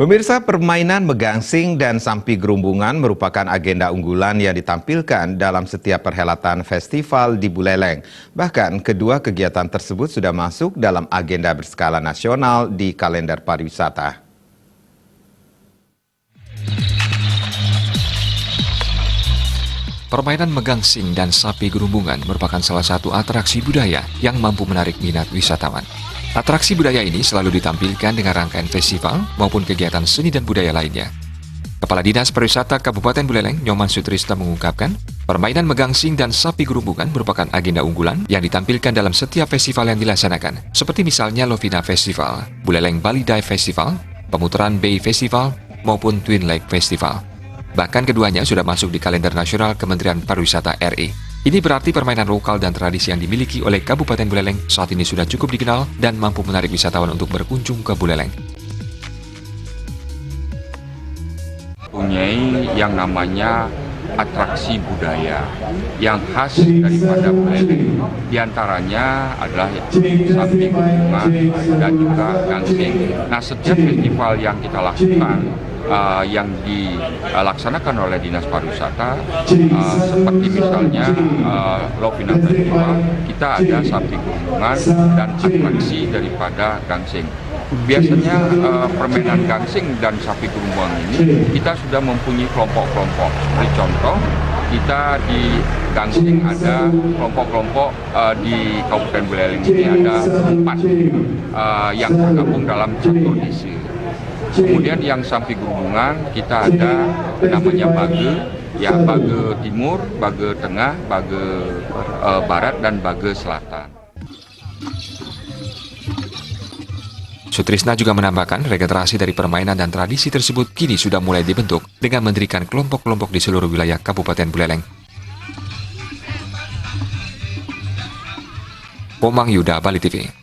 Pemirsa, permainan megangsing dan sampi gerumbungan merupakan agenda unggulan yang ditampilkan dalam setiap perhelatan festival di Buleleng. Bahkan, kedua kegiatan tersebut sudah masuk dalam agenda berskala nasional di kalender pariwisata. Permainan megangsing dan sapi gerumbungan merupakan salah satu atraksi budaya yang mampu menarik minat wisatawan. Atraksi budaya ini selalu ditampilkan dengan rangkaian festival maupun kegiatan seni dan budaya lainnya. Kepala Dinas Pariwisata Kabupaten Buleleng, Nyoman Sutrisna mengungkapkan, permainan megangsing dan sapi gerumbungan merupakan agenda unggulan yang ditampilkan dalam setiap festival yang dilaksanakan, seperti misalnya Lovina Festival, Buleleng Bali Dive Festival, Pemutaran Bay Festival, maupun Twin Lake Festival. Bahkan keduanya sudah masuk di kalender nasional Kementerian Pariwisata RI. Ini berarti permainan lokal dan tradisi yang dimiliki oleh Kabupaten Buleleng saat ini sudah cukup dikenal dan mampu menarik wisatawan untuk berkunjung ke Buleleng. Punyai yang namanya atraksi budaya yang khas daripada Buleleng. Di antaranya adalah sapi gerumbungan dan juga gangsing. Nah, setiap festival yang kita lakukan yang dilaksanakan oleh Dinas Pariwisata, seperti misalnya Lovina Festival, kita ada sapi gerumbungan dan atraksi daripada gangsing. Biasanya permainan gangsing dan sapi gerumbungan ini kita sudah mempunyai kelompok-kelompok. Seperti contoh, kita di gangsing ada kelompok-kelompok di Kabupaten Buleleng ini ada 4 yang tergabung dalam satu desa. Kemudian yang sapi gerumbungan kita ada namanya bage, ya bage timur, bage tengah, bage barat dan bage selatan. Sutrisna juga menambahkan regenerasi dari permainan dan tradisi tersebut kini sudah mulai dibentuk dengan mendirikan kelompok-kelompok di seluruh wilayah Kabupaten Buleleng. Pomang Yuda, Bali TV.